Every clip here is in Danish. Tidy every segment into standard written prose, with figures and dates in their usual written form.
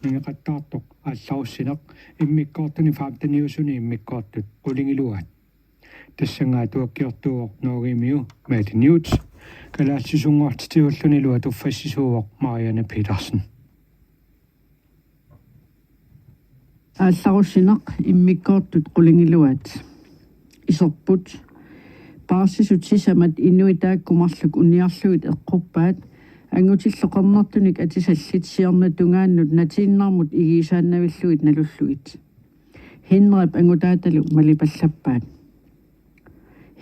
ningeqattaartoq aallarussinaq immikkoortuni faamtaniusuni immikkoortut qulingiluat tassangaa tuakkiortuuq noogimiu Mette News kalaassisungortitiulluni lua tuffassisuuq Marianne Petersen aallarussinaq immikkoortut qulingiluat isorput paarssisut sisamat inuitaakkumarluk uniarluit eqquppaat angutilleqornertunik atisallit siornatungaannut natiinnarmut igiisaannavilluit nalulluit hinrep angutaatalu malipallappaat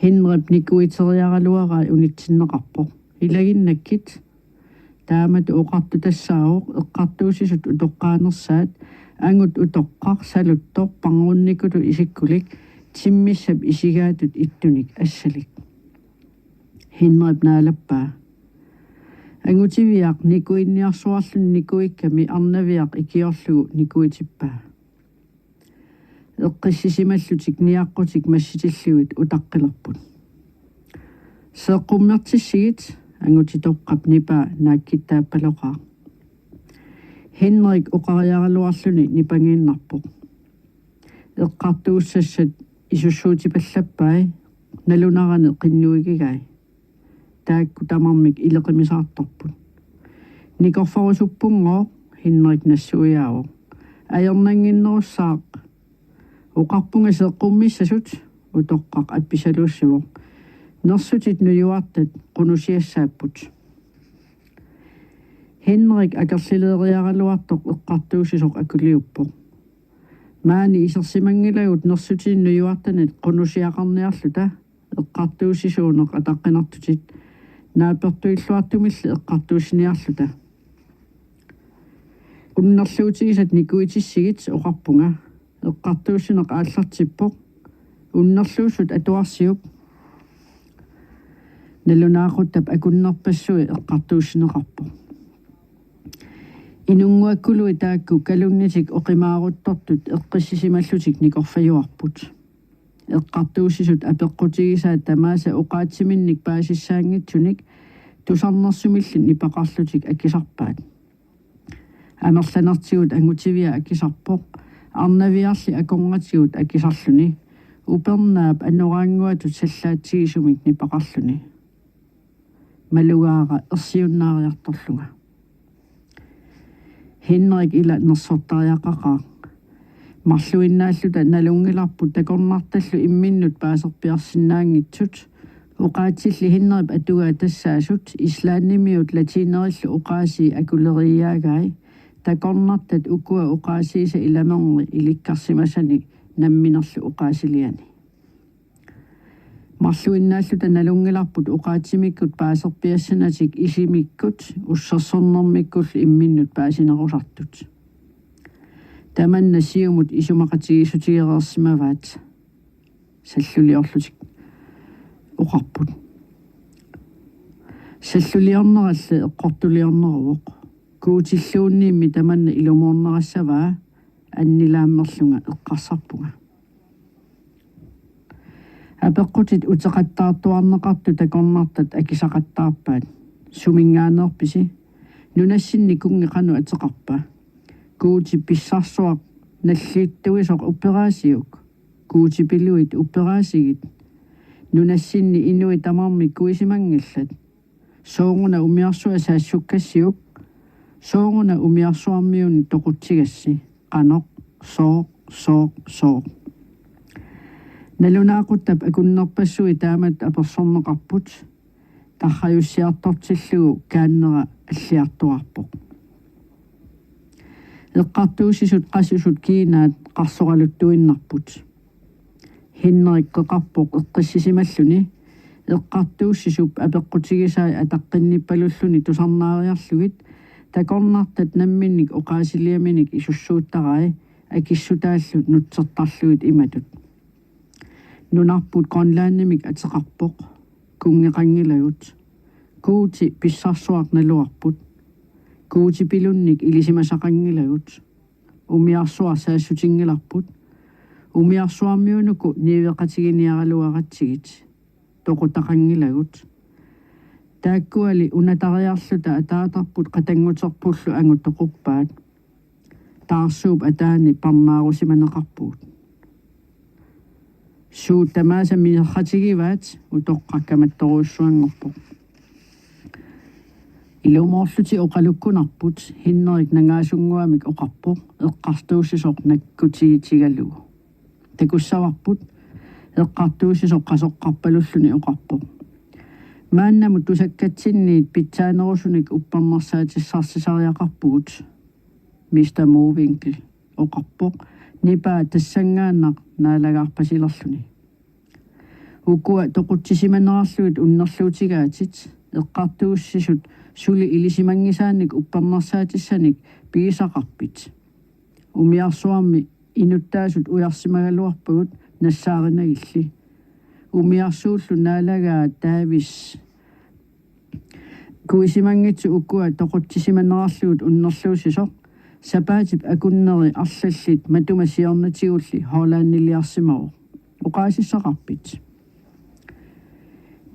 hinrep nikuiteriaraluaraa unitsinneqarpoq ilaginnakkit taamat oqartu tassaaoq eqqartuusisut utoqqaanersaat angut utoqqaq saluttor pangrunnikulu isikkulik timmissap isigaatut ittunik assalik hinrep naalappaa angutiviaq nikuinniarsuarlun nikuikkami arnaviaq ikiorlugu nikuitippaa eqqissisimallutik niaqqutik massitilluit utaqqilerput seeqqummertissigit angutitoqqap nipaa naakkittaappaloqaa Henrik uqariaraluarluni nipangiinnarpoq eqqartuussassat isussuutipallappai nalunarane qinnuigigai taakku tamarmik ileqimisaartorput nikorforusuppunngoo Henrik nassuiaavo ajornanginnerussaaq uqarpunga seeqqumissasut utoqqaq appisaluussivoq nersutit nujuartat qunusiassaapput Henrik akersileeriaraluartoq eqqartuusisoq akuliuppoq maani isersimangilagut nersutiin nujuartanit qunusiaqarniarluta eqqartuusisuuneq ataqqinartutit naapertuilluartumilli eqqartuusiniarluta unnerluutigisat nikuitissigit oqarpunga eqqartuusineq aallartippoq unnerluusut atuarsiuk nalunaaquttab akunnerpassui eqqartuusineqarpoq inunguakkului taakku kalunnitik oqimaaruttortut eqqissisimallutik nikorfajuarput eqqartuusisut apeqqutigisaat tamaasa uqaatsiminnik paasissaangitsunik tusarnersumillin nipaqarlutik akisarpaat amerlanertigut angutivia akisarpoq arnaviarli akonngatigut akisarluni upernaap anoraanguatut sallaatigisumik nipaqarluni malugaara ersiunnaariartorlunga Henrik ila nersortariaqaqaa marluinnaalluta nalungilarput takornartallu imminnut paaserpiarsinnaangitsut uqaatilli Henrik atugaa tassaasut islaannimiut latiinerillu uqaasi akuleriaagai takornartat ukua uqaasiisa ilamerni ilikkarsimasani namminerlu uqaasiliani marluinnaalluta nalungilarput uqaatimikut paaserpiassanatik isimikkut ussersornermikkul imminnut paasinerusartut tamanna siumut isumaqatigisutigereersimavaat salluliorlutik uqarput salluliorneralli eqqortuliorneruvoq kuutilluunniimmi tamanna ilumuornerassavaa annilaammerlunga eqqarsarpunga apeqqutit uteqattaartuarneqartu takornartat akisaqattaarpaat sumingaaneerpisi nunassinni kungeqanu ateqarpa kuuti pissarsuaq nalliittuisoq upperaasiuk kuuti piluit upperaasigit nunassinni inui tamarmi kuisimangillat soonguna umiarsua saassukkassiuk soonguna umiarsuarmiuni toqutigassi qanoq sooq nalunaaquttab akunnerpassui taamat apersorneqarput tarrajussiartortillugu kaannera alliartuarpoq eqqartuusisut qasusut kiinaat qarsoraluttuinnarput Henrik qeqarpoq eqqissisimalлuni eqqartuussisup apeqqutigisaai ataqqinnippalulлuni tusarnaariarlugit takornartat namminnik oqaasiliaminik isussuuttarai akissutaallu nutsertarluit imatut nunarput Grønlandimik ateqarpoq kungeqangilagut kuuti pissarsuaq naluarput kuuti pilunnik ilisimasaqangilagut umiarsuar saassutingilarput umiarsuarmiunuku niiveqatiginiaraluaqatsigit toqutaqangilagut taakkuali unatariarluta ataatarput qatanguterpullu anguttoquppaat taarsuup ataani parnaarusimanaqarpuut suutamaasa minerratigivaat utoqqakkamattoruussuangorpoq ilumorluti oqalukkunarput hinnerik nangaasunguamik oqarpoq eqqartuusisoq nakkutigitigalugu takussavarput eqqartuusisoq qasoqqarpalulluni oqarpoq maannamut tusakkatinniit pitsaanerusunik upparnersaatissaarsisariaqarpugut Mr. Mowinckel oqarpoq nipaa tassangaannaq naalagaarpasilerluni ukua toqutsisimannararluit unnerluutigaatit eqqartuussisut suli ilisimangisaannik upparnersaatissaanik piisaqarpit umiarsuarmi inuttaasut ujarsimagaluarpugut nassaarinagilli umiarsuullu naalagaa taavis kuisimangitsu ukua toqutsisimannararluut unnerluusisoq sapaatip akunneri arlallit matumasiornatigulli hoolaanniliarsimaru uqaasissaqarpit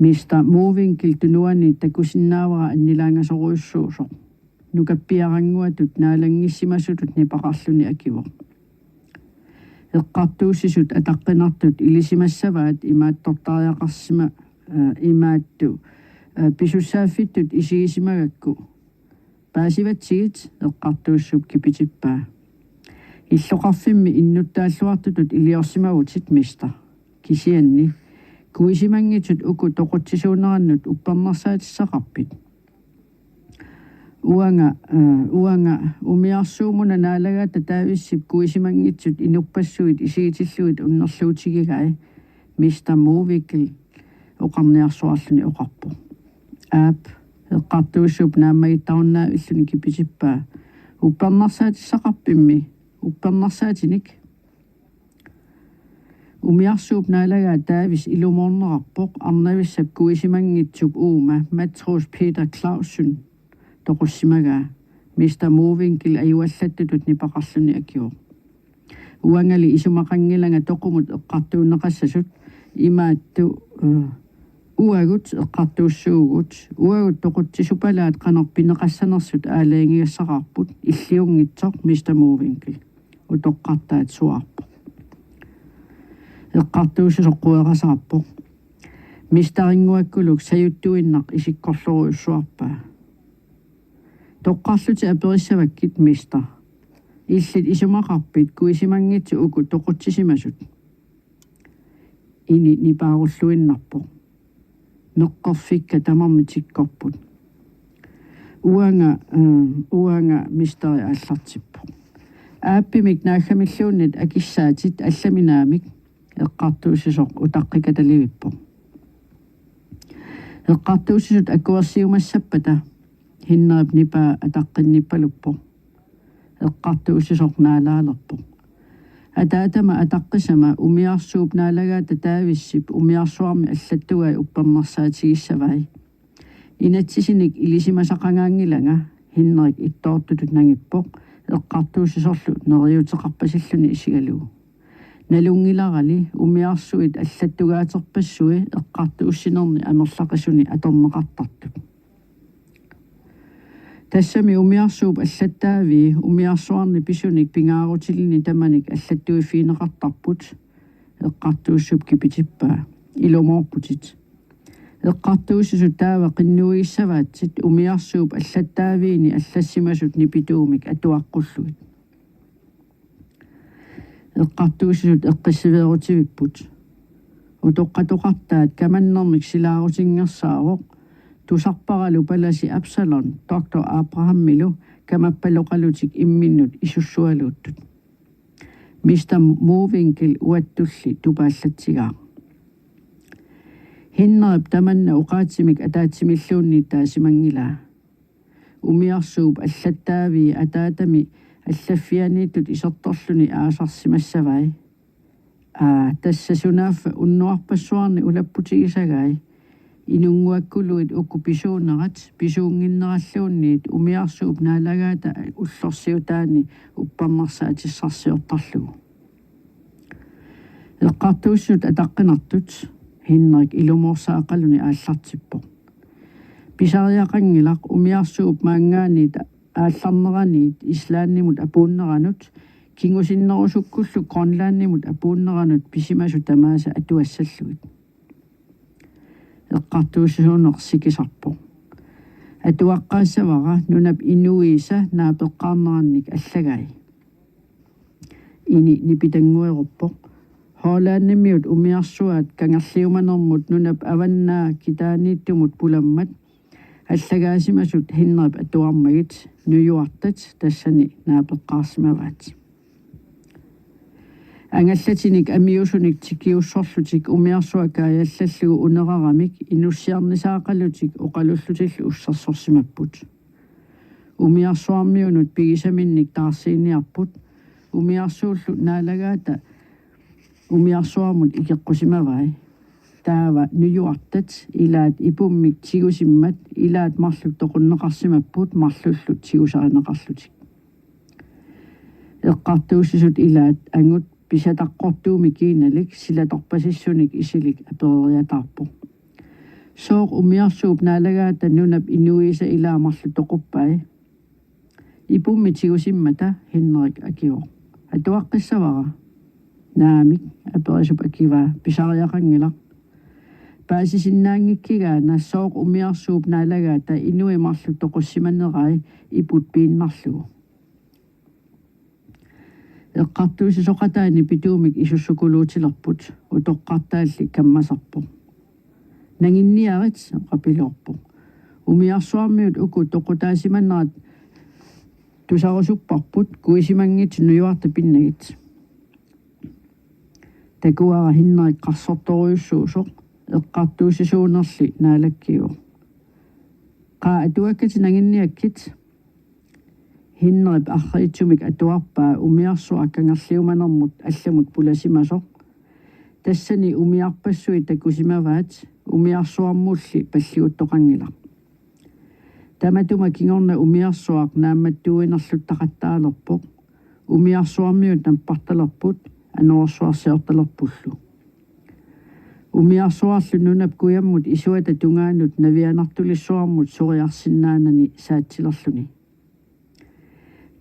Mr. Mowinckel tunuani takusinnaavara annilaangasoruissuusoq nukappiaranguatut naalangissimasutut nipaqarluni akivoq eqqartuussisut ataqqinartut ilisimassavaat imaattortariaqarsima imaattu pisussaafittut isigisimagakku paasivatsigit eqqartuussup kipitippaa illoqarfimmi innuttaalluartutut iliorsimagutit mista kisianni kuisimangitut uku toqutsisuunerannut upparnersaatissaqarpit uanga umiarsuumuna naalagaata taavissip kuisimangitsut inupassuit isigitilluit unnerluutigigai Mr. Mowinckel oqarniarsuarluni oqarpoq eqqartuussup naammagittarunnaa illuni kipitippaa upparnersaatissaqarpimmi upparnersaatinik umiarsuup naalagaa taavis ilumornerarpoq arnavissap kuisimangitsup uuma Matros Peter Clausen toqussimagaa Mr. Mowinckel ayuallattutut nipaqarluni akiuq uangali isumaqangilanga toqumut eqqartuunneqassasut imaattu uagut eqqartuussuugut uagut toqutsisupalaat qanerpineqassanersut aalaangigassaqarput illiungitsoq Mr. Mowinckel utoqqartaat suarpoq eqqartuusisoqqueqasarpoq mistaringuakkuluk sajuttuinnaq isikkorluruissuarpaa toqqarluti aperissavakkit mista illit isumaqarpit kuisimangitsu uku toqutsisimasut ini nipaarulluinnarpoq meqqerfikka tamarmitikkorput uanga misteri аллартиппоq aappimik naaggamilluunnit akissaatit allaminaamik eqqartuusisoq utaqqikatalivippoq eqqartuusisut akkuersiumassapata hinnerip nipaa ataqqinnippaluppoq eqqartuusisoq naalaalerpoq ataatama ataqqisama umiarsuup naalagaata taavissip umiarsuarmi allattugai upparnersaatigissavai inatsisinik ilisimasaqangaangilanga hinnerik ittoortutut nangippoq eqqartuusisorlu neriuteqarpasilluni isigalugu nalungilarali umiarsuit allattugaatserpassui eqqartuussinerni amerlaqasuni atorneqartartut тассами умиарсууп аллаттаави умиарсуарни писуник пингаарутилини таманик аллаттуиффиинеқартарпут эққартууссуп кипитиппаа илумоорпутит эққартууссусу таава қиннуиссаваатсит умиарсууп аллаттаавиини аллассимасут нипитуумик атуаққуллугит эққартууссусут эққиссивеерутивиппут утоққатоқартаат каманнермик силаарутингерсаароқ тусарпаралу паласи Абсалон доктор Абрахаммилу камаппалоқалутик имминнут исуссуалууттут Mr. Mowinckel уаттулли тупааллатсигаа хиннерп таманна уqaатсимик атаатсимиллуунни таасимангилаа умиарсууп аллаттаави атаатами аллаффианииттут исерторлуни аасарсимассавай тассасунааффа уннуарпассуарни улаппутигисагаи инунгуаккулуит уккуписуунерат писуунгиннераллуунниит умиарсууп наалагаата уллорсиутаани уппарнерсаатиссарсиортарлугу эққартууссут атаққинартут хиннерик илумоорсаақалуни ааллартиппоқ писариақангилақ умиарсууп маангаани аалларнераниит ислааннимут апууннеранут кингусиннерусуккуллу Гренланднимут апууннеранут писимасу тамааса атуассаллугит эққартуусуунеқ сикисарпо атуаққаассавара нунап инуиса наапеққарнеранник аллагай ини нипитангуеруппо хоолааннимиут умиарсуаат кангерлиуманермут нунап аваннаа китаанииттумут пуламмат аллагаасимасут хиннерап атуармагит нуюартат тассани наапеққарсимаваат ангаллатиник амиусуник тикиуссорлутик умиарсуакааллаллугу унерарамик инуссиарнисаақалутик оқалуллутиллу уссарсорсимаппут умиарсуармиунут пигисаминник таарсииниарпут умиарсууллу наалагаата умиарсуармут икеққусимавай таава нуюартат илаат ипуммик тигусиммат илаат марлут тоқуннеқарсимаппут марлуллут тигусаринеқарлутик эққартуусисут илаат ангут писатаққортууми киналик силаторпасиссуник исилик апериатаарпо соор умиарсууп наалагаата нунап инуиса илаамарлу тоқуппай ипумми тигусиммата хиннерик акио атуаққиссавара наамик аперисуп акива писариақангила паасисиннаангиккигаа нассоор умиарсууп наалагаата инуимарлу тоқуссиманерай ипут пииннарлугу эққартууси соқатаани питуумик исуссукулуутилерпут утоққартаалли каммасарпо нагинниарит қапилорпо умиарсуармиут уку тоқутаасиманнерат тусарусуппарпут куисимангит нуюарта пиннагит такуара хиннерик қарсорторуйуссуусоқ эққартуусисуунерли наалаккиу қаа атуаккати нагинниаккит хиннерп арритсумик атуарпаа умиарсуа кангерлиуманермут алламут пуласимасоқ тассани умиарпассуи такусимаваат умиарсуармуулли паллиуттоқангила таматума кингорна умиарсуақ наамматтуинерлут тақаттаалерпоқ умиарсуармиут нампарталерпут анерсуарсиорталерпуллу умиарсуарлу нунап куяммут исуата тунгаанут навианартулиссуармут сориарсиннаанани саатсилерлуни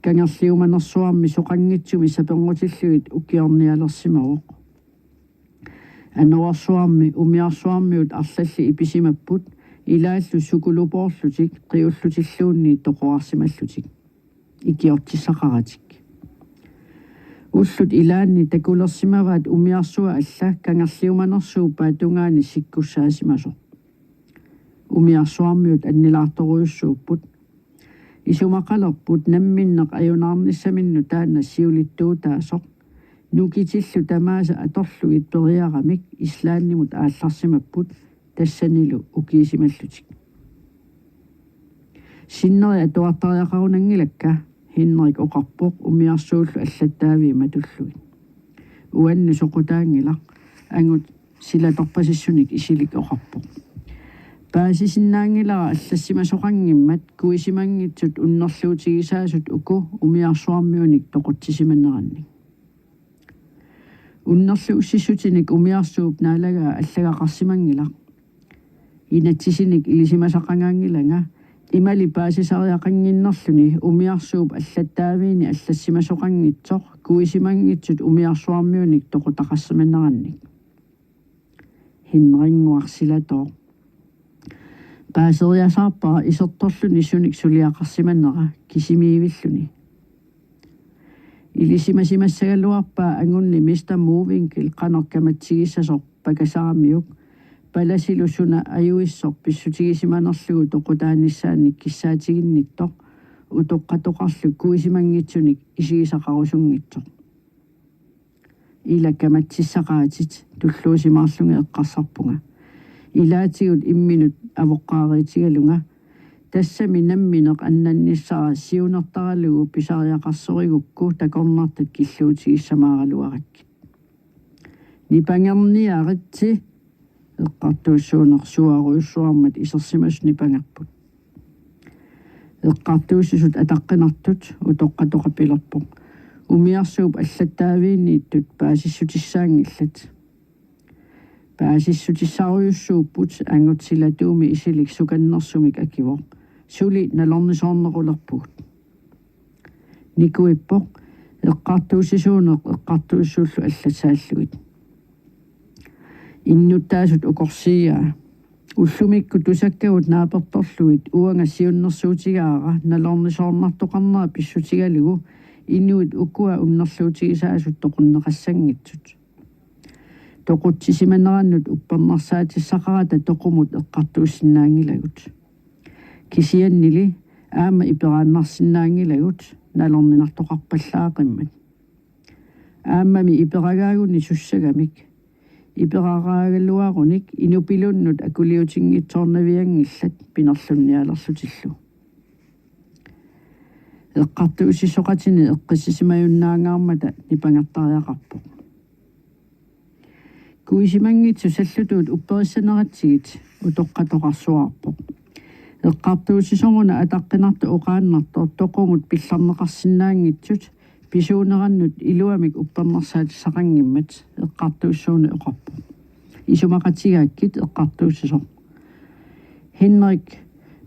кангерлиуманерсуарми соқангитсуми сапенгутиллуит укиорниалерсимавоқ анерсуарми умиарсуармиут арлалли иписимаппут илааллу сукулупоорлутик қиуллутиллуунни тоқуарсималлутик икиортиссақаратик уллут илаанни такулерсимаваат умиарсуа алла кангерлиуманерсууппаа тунгаани сиккуссаасимасоқ умиарсуармиут аннилаарторуйуссууппут исумақалерпут намминнеқ аюнаарниссаминну таана сиулиттуутаасоқ нукитиллу тамааса аторлугит периарамик ислааннимут аалларсимаппут тассанилу укиисималлутик синнери атуартариақарунангилакка хиннерик оқарпоқ умиарсууллу аллаттаави матуллугит уанну соқутаангила ангут силаторпасиссуник исилик оқарпоқ паасисиннаангилара аллассимасоқангиммат куисимангитсут уннерлуутигисаасут уку умиарсуармиуник тоқутсисиманнеранник уннерлу уссиссутиник умиарсууп наалагаа аллагақарсимангила инатсисиник илисимасақангаангиланга имали паасисариақангиннерлуни умиарсууп аллаттаавиини аллассимасоқангитсоқ куисимангитсут умиарсуармиуник тоқутақассаманнеранник хиннерингуарсилатоо паасериасаарпара исерторлуни суник сулиақарсиманнера кисимиивиллуни илисимасимассагалуарпаа ангунни мистер мувинкил каноркаматсигиссасор пакасарамиук паласилусуна аюиссор писсутигисиманерлугу тоқутааниссаанник киссаатигинниттоқ утоққатоқарлу куисимангитсуник исигисақарусунгитсоқ илаккаматсиссақаатит туллуусимаарлунги эққарсарпунга илаатигут имминут авоққаариитигалунга тассами намминеқ аннанниссара сиунертаралугу писариақарсоригукку такорнартат киллуутигиссамааралуаракки нипангерниаритси эққартууссуунер суаруйуссуармат исерсимас нипангерпут эққартууссисут атаққинартут утоққатоқапилерпоқ умиарсууп аллаттаавииннииттут паасиссутиссаангиллат паасиссутиссаруйуссууппут ангутсилатууми исилик суканнерсумик акивоқ сули налорнисоорнерулерпугут Nikuippoq eqqaartuusisuuneq eqqaartuussuullu алласааллугит иннуттаасут укорсиаа уллумикку тусаккавут нааперторлугит уанга сиуннэрсуутигаара налорнисоорнартоқарнера писсутигалугу иннуит уккуа уннерлуутигисаасут тоқуннеқассангитсут тоқутсисиманераннут уппернарсаатиссақарата тоқумут эққартууссиннаангилагут кисианнили аама иперааннарсиннаангилагут налорнинартоқарпаллаақиммат аамами иперагаагуни суссагамик ипераараагаллуааруник инупилуннут акулиутингитсоорнавиангиллат пинерлунниалерлутиллу эққартуусисоқатини эққиссисимаюннаангаармата нипангартариақарпоқ куисимангитсу саллутуут уппериссанератсигит утоққатоқарсуарпоқ эққартуусисоруна атаққинарту оқааннартоо тоқумут пилларнеқарсинаангитсут писуунераннут илуамик уппернерсаатиссақангиммат эққартууссууни оқарпоқ исумақатигааккит эққартууссисо Henrik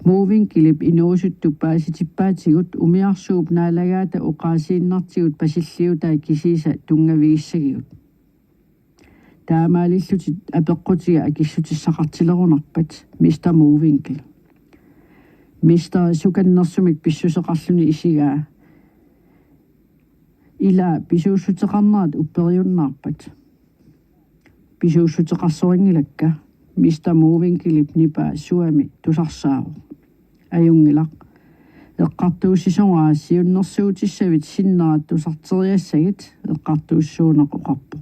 Movinkilip инуусутту пааситиппаатигут умиарсууп наалагаата оқаасииннартигут пасиллиутай кисиса тунгавигиссагигут таамаалиллутит апеққутига акиссутиссақартилерунарпат Mr. Movinkil Mr. Суканнерсумик писсусеқарлуни исигаа ила писууссутеқарнерат уппериуннаарпат писууссутеқарсорингилакка Mr. Movinkilip нипа суами тусарсааву аюнгилақ эққартууссисогаа сиуннэрсуутиссавит синнерат тусартериассагит эққартууссуунеқоқарпоқ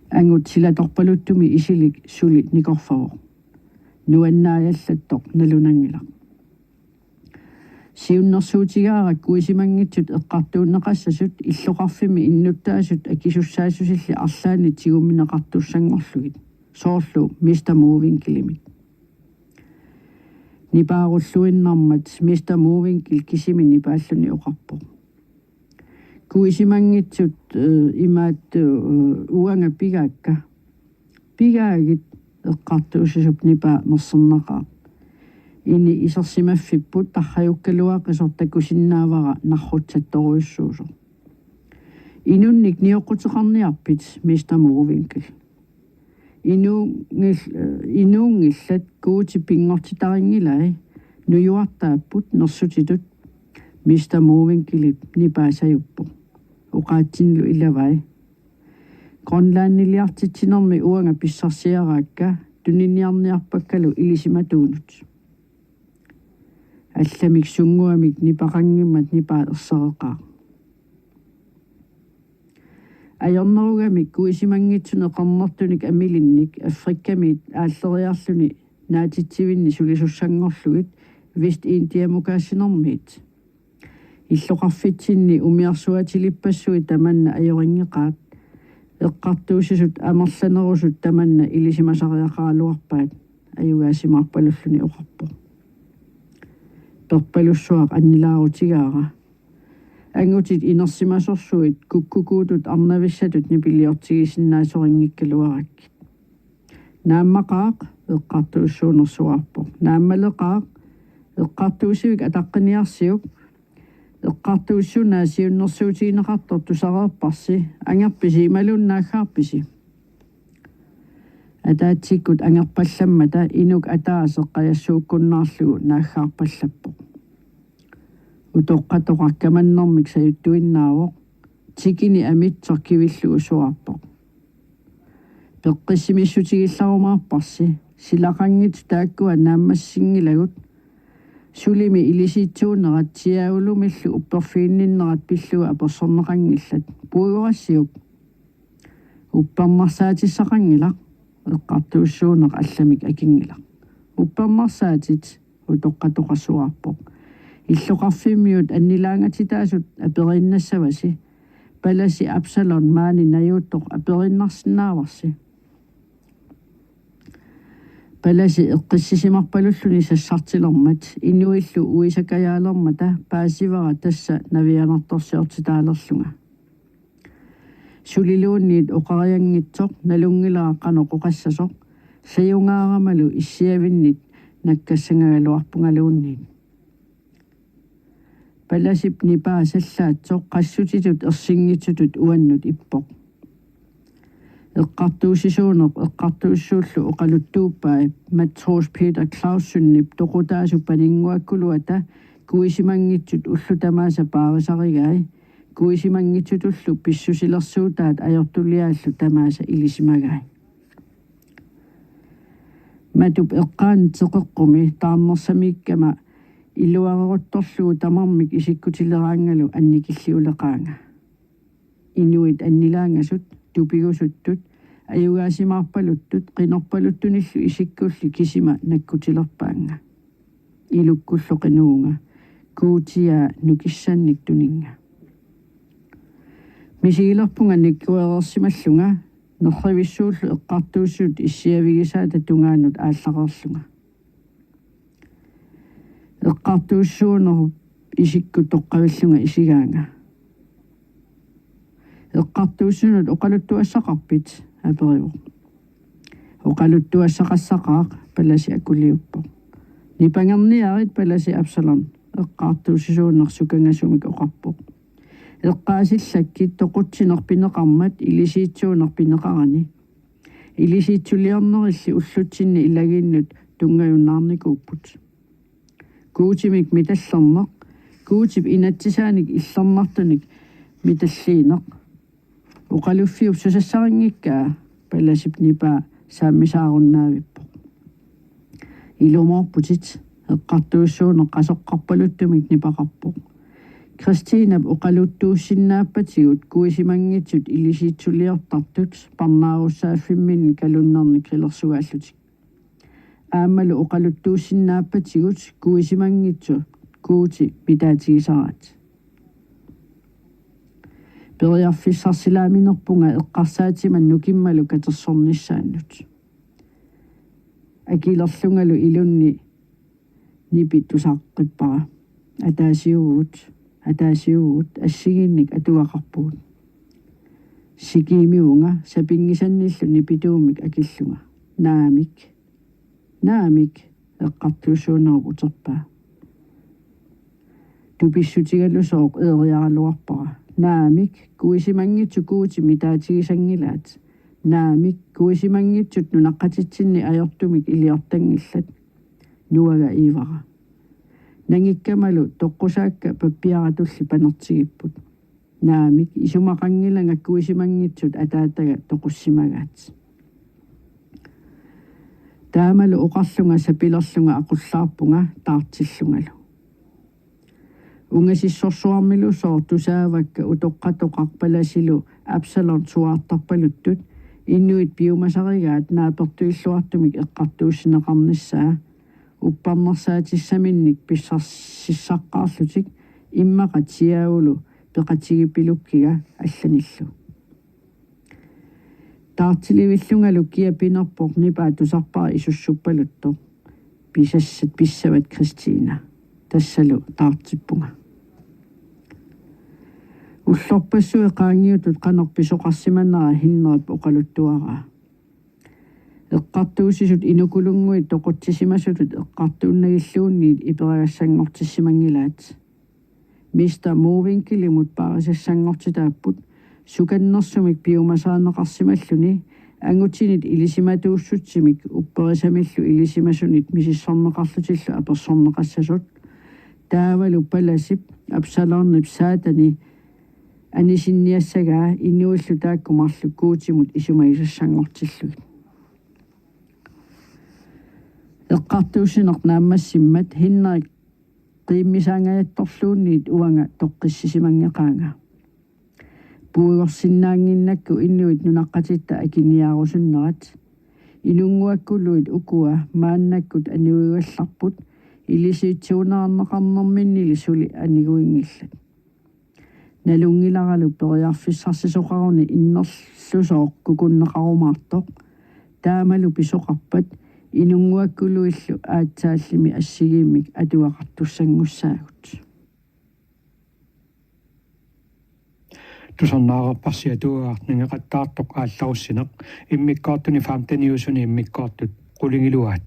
ангут силаторпалуттуми исилик сули никорфаво нуаннааяллаттоқ налунангилақ сиуннэрсуутигаара куисимангитсут эққартууннеқассасут иллоқарфими иннуттаасут акисуссаасусилли арлаани тигумминеқартуссангорлугит соорлу Mr. Movinkilимит нипааруллуиннармат Mr. Movinkil кисими нипааллуни оқарпоқ куисимангитсут имаат уанга пигаагит эққартуусисуп нипа нерсернеқаа ини исерсимаффиппут тархаюккалуаақисортакусиннаавара наррутсатторуйуссуусо инунник ниоққутеқарниарпит Mr. Movinkil инуунгиллат куути пингортитарингилай нуюартааппут нерсутитут Mr. Movinkilip нипаасаюппо оқаатсинлу илавай гронлааннилиартитсинерми уанга писсарсиараакка тунинниарниарпаккалу илисиматуунут алламик сунгуамик нипақангиммат нипаа ерсереқаа аёрнеругамик куисимангитсунеқарнертуник амилинник аффриккамит ааллериарлуни наатитсивинни сулисуссангорлугит вист индиамукаассинермиит иллоқарфитсинни умиарсуатилиппассуи таманна аёрингеқаат эққартуусисут амерланерусут таманна илисимасариақаалуарпаат аюгаасимаарпалуллуни оқарпо торпалуссуақ аннилаарутигаара ангутит инерсимасорсуит куккукуутут арнависсатут нипилиортигисиннаасорингиккалуарак нааммақаақ эққартууссуунерсуарпо нааммалеқаақ эққартуусивик атаққиниарсиук эққартууссунаа сиуннэрсуутигинеқартор тусареерпарси ангерписи ималууннаахаарписи атаатсиккут ангерпалламмата инук атаасеққаяссууккуннаарлугу наахаарпаллаппо утоққатоқаркаманнэрмик саюттуиннаавоқ тикини амитсор кивиллугу суарпоқ пеққиссимиссутигилларумаарпарси силақангит тааккуа нааммассингилагут сулими илисиитсуунерат тиаулумиллу упперфиинниннерат пиллуга аперсорнеқангиллат пуйорассиук уппернарсаатиссақангилақ эққартууссуунеқ алламик акингилақ уппернарсаатит утоққатоқассуарпоқ иллоқарфиммиут аннилаангатитаасут апериннассаваси паласи Абсалон маани наюуттоқ апериннарсинааварси паласи эққиссисимарпалуллуни сассартилэрмат инуиллу уисакаяалермата паасивара тасса навианарторсиортитаалерлунга сулилуунниит оқариангитсоқ налунгилааққано қоқассасоқ саюнгаарамалу иссиавиннит наккассангагалуарпунгалуунниит Palasip nipa sallaatsoq qassutitut ersinngitsutut uannut ippoq. Eqqartuusisuuneq eqqartuussuullu oqaluttuuppai Matroos Peter Claussonnip toqutaasu paninguakkuluata kuisimangitsut ullutamaasa paarisarigai kuisimangitsutullu pissusilersuutaat ajortuliaallu tamaasa ilisimagai. Matup eqqaan teqeqqumi taarnersamiikkama illuareruttorluu tamarmik isikkutileраангалу анникиллиулеqaanga. Inuit annilaangasut tupigusuttut ajugaasimаарpaluttut qinorpaluttуниллу isikkulli kisima nakkutilerpaanga. Ilukkulloqinuunga kuutia nukissannik tuninga. Misigilerpunga nikkuerersimallunga nerrivissuullu eqqartuussut issiavigisaata tungaanut ааллақарлунга. Eqqartuussuuneru isikku toqqavillunga isigaanga. Eqqartuussunut oqaluttuassaqarpit aperiu. Oqaluttuassaqassaqaaq palasi akulliuppo. Nipangerniarit palasi Absalon eqqartuussuunersukangasumik oqarpo. Eqqaasillakkit toquttinerpineqarmat ilisiitsuunerpineqarani. Ilisiitsuliarnerilli ullutsinni ilaginnut tungajunnaarnikuupput. Kuutimik mitallerneq kuutip inatsisaanik illermartunik mitalliineq oqaluffiup susassariнгиккаа palasip nipa saammisaarunnaavippe ilumorputit eqqartuussuuneq qasoqqarpaluttumik nipaqarpo Kristinap oqaluttuussinnaapatigut kuisimangitsut ilisiitsuliortartut parnaarussaaffimmin kalunnernik rilersugaаллутик аамалу oqaluttuussinnaapatigut kuisimangitsu kuuti mitaatigisaraat periarfissarsilaaminерpunga eqqarsaatiman nukimmalu katersornissaannut akilerlungalu ilunni nipittusaqqipara ataasiugut assiginnik atuaqarpuut sikimiunga sapingisannillu nipituumik akillunga naamik eqqartuussuuneruk uterpaa tupissutigalusoq eeriaraluarpara naamik kuisimangitsu kuuti mitaatigisangilaat naamik kuisimangitsut nunaqqatitsinni ajortumik iliortangillat nuaga iivara nangikkamalu toqqusaakka pappiaratulli panertigipput naamik isumaqangilanga kuisimangitsut ataataga toqussimagaat taamalu oqarlunga sapilerlunga aqullaarpunga taartillungalu ungasissorsuarmilu soortusaavakka utoqqatoqarpalasilu Absalon suaartarpaluttut innuit piumasarigaat naapertuilluartumik eqqartuussineqarnissaa upparnersaatисsamинник писсарсиссаққаарлутик иммақатиаулу пеқатигиппилуккига алланиллу таартиливиллунгалу киапинерпор нипаа тусарпара исуссуппалутто писассат писсават Кристина тассалу таартиппунга уллорпассуи qaangiutut qanerpisoqarsimanera hinnerap oqaluttuaraa eqqartuusisut inukulunguit toquttissimasutut eqqartuunnagilluunniit iperiagassangortissimangilaat Mr. Movinkilimut paarisassangortitaapput sukannersumik piumasaaneqarsimalluni angutsinit ilisimatuussutsimik upperisamillu ilisimasunit misissorneqarlutillu apersorneqassasut taavalu palasip Absalonnip saatani anisinniassagaa innuullu taakkumarlu kuutimut isumagisassangortilluit eqqartuussineq naammassimmat hinnerik qiimmisaangajattorluunniit uanga toqqissisimangeqaanga puugorsinnaanginnakku innuit nunaqqatitta akiniaarusunnerat inunguakkuluit ukua maannakkut anuiguallarput ilisiitsuunaarneqarnerminnili suli aniguingillat nalungilaralu periarfissarsisoqaruni innerlusooq kukunneqarumaartoq taamalu pisoqarpat inunguakkuluillu aatsaallimi assigiimmik atuaqartussanggussaagut tusarnaaqarparsiatuaarningeqattaartoq aallarussinaq immikkaartuni faamtaniusuni immikkaartut qulingiluat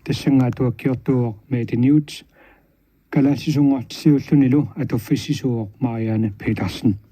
tassangaatuakkiortuoq meetiniuts Kalasisungoortisiulluниlu атуффиссисуоқ Marianne Petersen.